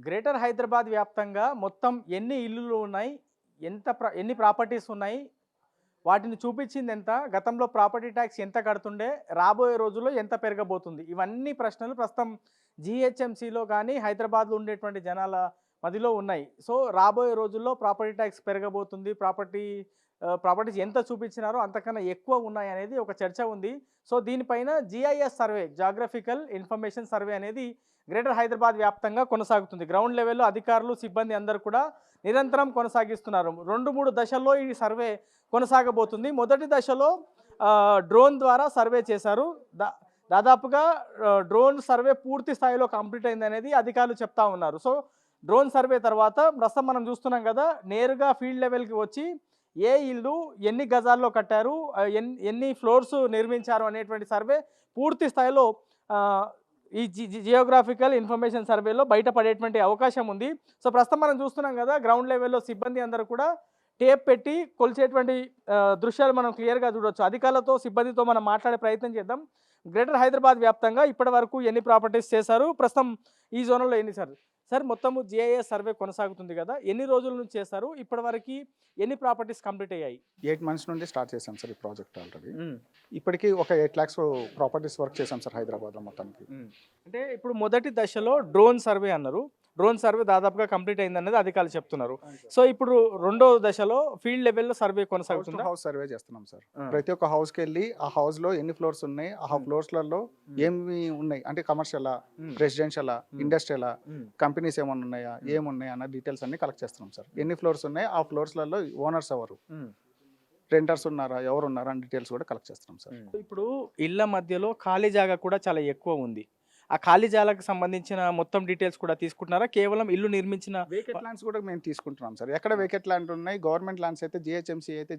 Greater Hyderabad వ్యాప్తంగా మొత్తం ఎన్ని ఇల్లులు ఉన్నాయి? ఎన్ని ప్రాపర్టీస్ ఉన్నాయి? వాటిని చూపించింది ఎంత? గతంలో ప్రాపర్టీ ట్యాక్స్ ఎంత కడుతుండే? రాబోయే రోజుల్లో ఎంత పెరగబోతుంది? ఇవన్నీ ప్రశ్నలు ప్రస్తుతం జీహెచ్ఎంసీలో కానీ, హైదరాబాద్‌లో ఉండేటువంటి జనాల మదిలో ఉన్నాయి. సో, రాబోయే రోజుల్లో ప్రాపర్టీ ట్యాక్స్ పెరగబోతుంది. ప్రాపర్టీస్ ఎంత చూపించినారో అంతకన్నా ఎక్కువ ఉన్నాయనేది ఒక చర్చ ఉంది. సో, దీనిపైన GIS survey, geographical information survey అనేది గ్రేటర్ హైదరాబాద్ వ్యాప్తంగా కొనసాగుతుంది. గ్రౌండ్ లెవెల్‌లో అధికారులు, సిబ్బంది అందరూ కూడా నిరంతరం కొనసాగిస్తున్నారు. 2, 3 దశల్లో ఈ సర్వే కొనసాగబోతుంది. మొదటి దశలో డ్రోన్ ద్వారా సర్వే చేశారు. దాదాపుగా డ్రోన్ సర్వే పూర్తి స్థాయిలో కంప్లీట్ అయిందనేది అధికారులు చెప్తా ఉన్నారు. సో, డ్రోన్ సర్వే తర్వాత ప్రస్తుతం మనం చూస్తున్నాం కదా, నేరుగా ఫీల్డ్ లెవెల్‌కి వచ్చి ఏ ఇల్లు ఎన్ని గజాల్లో కట్టారు, ఎన్ని ఫ్లోర్స్ నిర్మించారు అనేటువంటి సర్వే పూర్తి స్థాయిలో ఈ జియోగ్రాఫికల్ ఇన్ఫర్మేషన్ సర్వేలో బయటపడేటువంటి అవకాశం ఉంది. సో, ప్రస్తుతం మనం చూస్తున్నాం కదా, గ్రౌండ్ లెవెల్లో సిబ్బంది అందరూ కూడా టేప్ పెట్టి కొలిచేటువంటి దృశ్యాలు మనం క్లియర్గా చూడవచ్చు. అధికారులతో, సిబ్బందితో మనం మాట్లాడే ప్రయత్నం చేద్దాం. గ్రేటర్ హైదరాబాద్ వ్యాప్తంగా ఇప్పటి వరకు ఎన్ని ప్రాపర్టీస్ చేశారు, ప్రస్తుతం ఈ జోన్లో ఎన్ని సార్ మొత్తము జీఐఎస్ సర్వే కొనసాగుతుంది కదా, ఎన్ని రోజుల నుంచి చేశారు? ఇప్పటివరకు ఎన్ని ప్రాపర్టీస్ కంప్లీట్ అయ్యాయి? 8 మంత్స్ నుండి స్టార్ట్ చేశాం సార్ ఈ ప్రాజెక్ట్ ఆల్రెడీ. ఇప్పటికీ ఒక 8 lakhs ప్రాపర్టీస్ వర్క్ చేశాం సార్ హైదరాబాద్లో మొత్తానికి. అంటే ఇప్పుడు మొదటి దశలో డ్రోన్ సర్వే అన్నారు. డ్రోన్ సర్వే దాదాపుగా కంప్లీట్ అయిందనేది అధికారులు చెప్తున్నారు. సో, ఇప్పుడు రెండో దశలో ఫీల్డ్ లెవెల్లో సర్వే కొనసాగుతుంది. హౌస్ సర్వే చేస్తున్నాం సార్. ప్రతి ఒక్క హౌస్కి వెళ్ళి ఆ హౌస్లో ఎన్ని ఫ్లోర్స్ ఉన్నాయి, ఆ ఫ్లోర్స్లలో ఏమి ఉన్నాయి, అంటే కమర్షియల్, రెసిడెన్షియల్, ఇండస్ట్రియల్, కంపెనీస్ ఏమైనా ఉన్నాయా, ఏమున్నాయి అన్న డీటెయిల్స్ అన్ని కలెక్ట్ చేస్తున్నాం సార్. ఎన్ని ఫ్లోర్స్ ఉన్నాయి, ఆ ఫ్లోర్స్లలో ఓనర్స్ ఎవరు, రెంటర్స్ ఉన్నారా, ఎవరు ఉన్నారా అని డీటెయిల్స్ కూడా కలెక్ట్ చేస్తున్నాం సార్. ఇప్పుడు ఇళ్ల మధ్యలో ఖాళీ జాగా కూడా చాలా ఎక్కువ ఉంది. ఆ ఖాళీ జాగాకు సంబంధించిన మొత్తం డీటెయిల్స్ కూడా తీసుకుంటున్నారా? కేవలం ఇల్లు నిర్మించిన వేకెట్ ల్యాండ్స్ కూడా మేము తీసుకుంటున్నాం సార్. ఎక్కడ వేకెట్ ల్యాండ్ ఉన్నాయి, గవర్నమెంట్ ల్యాండ్స్ అయితే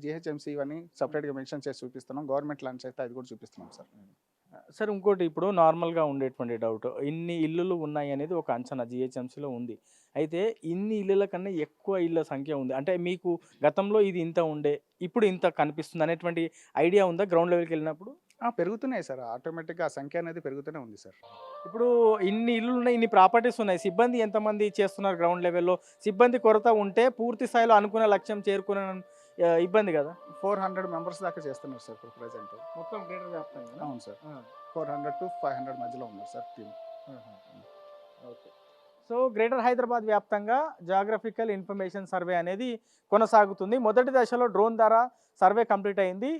జిహెచ్ఎంసీ అని సపరేట్గా మెన్షన్ చేసి చూపిస్తున్నాం. గవర్నమెంట్ ల్యాండ్స్ అయితే అది కూడా చూపిస్తున్నాం సార్. సార్, ఇంకోటి ఇప్పుడు నార్మల్గా ఉండేటువంటి డౌట్, ఇన్ని ఇల్లులు ఉన్నాయి అనేది ఒక అంచనా జిహెచ్ఎంసీలో ఉంది. అయితే ఇన్ని ఇల్లుల కన్నా ఎక్కువ ఇళ్ళ సంఖ్య ఉంది అంటే, మీకు గతంలో ఇది ఇంత ఉండే, ఇప్పుడు ఇంత కనిపిస్తుంది అనేటువంటి ఐడియా ఉందా గ్రౌండ్ లెవెల్కి వెళ్ళినప్పుడు? పెరుగుతున్నాయి సార్, ఆటోమేటిక్గా ఆ సంఖ్య అనేది పెరుగుతూనే ఉంది సార్. ఇప్పుడు ఇన్ని ఇల్లులు ఉన్నాయి, ఇన్ని ప్రాపర్టీస్ ఉన్నాయి, సిబ్బంది ఎంతమంది చేస్తున్నారు గ్రౌండ్ లెవెల్లో? సిబ్బంది కొరత ఉంటే పూర్తి స్థాయిలో అనుకున్న లక్ష్యం చేరుకునే ఇబ్బంది కదా. 400 మెంబర్స్ దాకా చేస్తున్నారు సార్ ఇప్పుడు ప్రెసెంట్ మొత్తం గ్రేటర్ వ్యాప్తంగా. అవును సార్. 400 to 500 మధ్యలో ఉన్నారు sir team. Okay. So, greater Hyderabad వ్యాప్తంగా జాగ్రఫికల్ ఇన్ఫర్మేషన్ సర్వే అనేది కొనసాగుతుంది. మొదటి దశలో డ్రోన్ ద్వారా సర్వే కంప్లీట్ అయింది.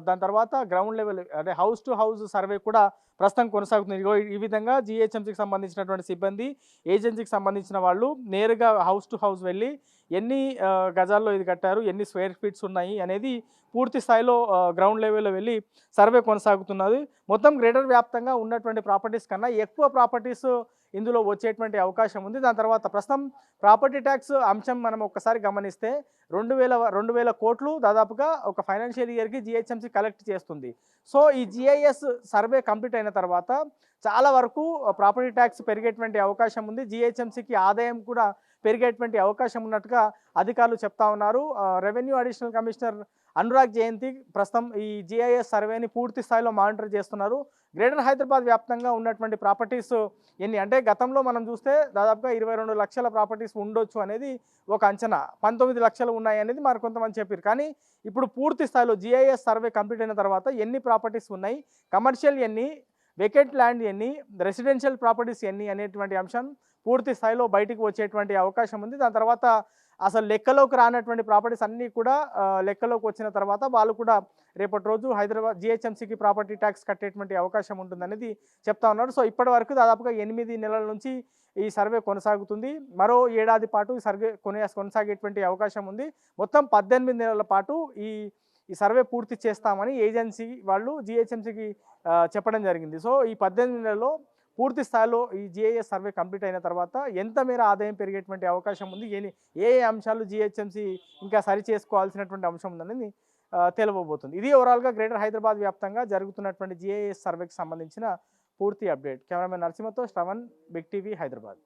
దాని తర్వాత గ్రౌండ్ లెవెల్ అంటే హౌస్ టు హౌస్ సర్వే కూడా ప్రస్తుతం కొనసాగుతుంది. ఈ విధంగా జీహెచ్ఎంసీకి సంబంధించినటువంటి సిబ్బంది, ఏజెన్సీకి సంబంధించిన వాళ్ళు నేరుగా హౌస్ టు హౌస్ వెళ్ళి ఎన్ని గజాల్లో ఇది కట్టారు, ఎన్ని స్క్వేర్ ఫీట్స్ ఉన్నాయి అనేది పూర్తి స్థాయిలో గ్రౌండ్ లెవెల్లో వెళ్ళి సర్వే కొనసాగుతున్నది. మొత్తం గ్రేటర్ వ్యాప్తంగా ఉన్నటువంటి ప్రాపర్టీస్ కన్నా ఎక్కువ ప్రాపర్టీస్ ఇందులో వచ్చేటువంటి అవకాశం ఉంది. దాని తర్వాత ప్రస్తుతం ప్రాపర్టీ ట్యాక్స్ అంశం మనం ఒక్కసారి గమనిస్తే 2,000 కోట్లు దాదాపుగా ఒక ఫైనాన్షియల్ ఇయర్కి జీహెచ్ఎంసీ కలెక్ట్ చేస్తుంది. సో, ఈ జీఐఎస్ సర్వే కంప్లీట్ అయిన తర్వాత చాలా వరకు ప్రాపర్టీ ట్యాక్స్ పెరిగేటువంటి అవకాశం ఉంది. జీహెచ్ఎంసీకి ఆదాయం కూడా పెరిగేటువంటి అవకాశం ఉన్నట్టుగా అధికారులు చెప్తా ఉన్నారు. రెవెన్యూ అడిషనల్ కమిషనర్ అనురాగ్ జయంతి ప్రస్తుతం ఈ జీఐఎస్ సర్వేని పూర్తి స్థాయిలో మానిటర్ చేస్తున్నారు. గ్రేటర్ హైదరాబాద్ వ్యాప్తంగా ఉన్నటువంటి ప్రాపర్టీస్ ఎన్ని అంటే, గతంలో మనం చూస్తే దాదాపుగా 22 లక్షల ప్రాపర్టీస్ ఉండొచ్చు అనేది ఒక అంచనా. 19 లక్షలు ఉన్నాయి అనేది మరి కొంతమంది చెప్పారు. కానీ ఇప్పుడు పూర్తి స్థాయిలో జీఐఎస్ సర్వే కంప్లీట్ అయిన తర్వాత ఎన్ని ప్రాపర్టీస్ ఉన్నాయి, కమర్షియల్ ఎన్ని, వేకెంట్ ల్యాండ్ ఎన్ని, రెసిడెన్షియల్ ప్రాపర్టీస్ ఎన్ని అనేటువంటి అంశం పూర్తి స్థాయిలో బయటికి వచ్చేటువంటి అవకాశం ఉంది. దాని తర్వాత అసలు లెక్కలోకి రానటువంటి ప్రాపర్టీస్ అన్నీ కూడా లెక్కలోకి వచ్చిన తర్వాత వాళ్ళు కూడా రేపటి రోజు హైదరాబాద్ జీహెచ్ఎంసీకి ప్రాపర్టీ ట్యాక్స్ కట్టేటువంటి అవకాశం ఉంటుందనేది చెప్తా ఉన్నారు. సో, ఇప్పటి వరకు దాదాపుగా 8 నెలల నుంచి ఈ సర్వే కొనసాగుతుంది. మరో ఏడాది పాటు ఈ సర్వే కొనసాగేటువంటి అవకాశం ఉంది. మొత్తం 18 నెలల పాటు ఈ సర్వే పూర్తి చేస్తామని ఏజెన్సీ వాళ్ళు జీహెచ్ఎంసీకి చెప్పడం జరిగింది. సో, ఈ 18 నెలల్లో పూర్తి స్థాయిలో ఈ జీఐఎస్ సర్వే కంప్లీట్ అయిన తర్వాత ఎంత మేర ఆదాయం పెరిగేటువంటి అవకాశం ఉంది, ఏ అంశాలు జీహెచ్ఎంసీ ఇంకా సరి చేసుకోవాల్సినటువంటి అంశం ఉందనేది తెలియబోతుంది. ఇది ఓవరాల్గా గ్రేటర్ హైదరాబాద్ వ్యాప్తంగా జరుగుతున్నటువంటి జీఐఎస్ సర్వేకి సంబంధించిన పూర్తి అప్డేట్. కెమెరామెన్ నరసింహతో శ్రవణ్, బిగ్ టీవీ, హైదరాబాద్.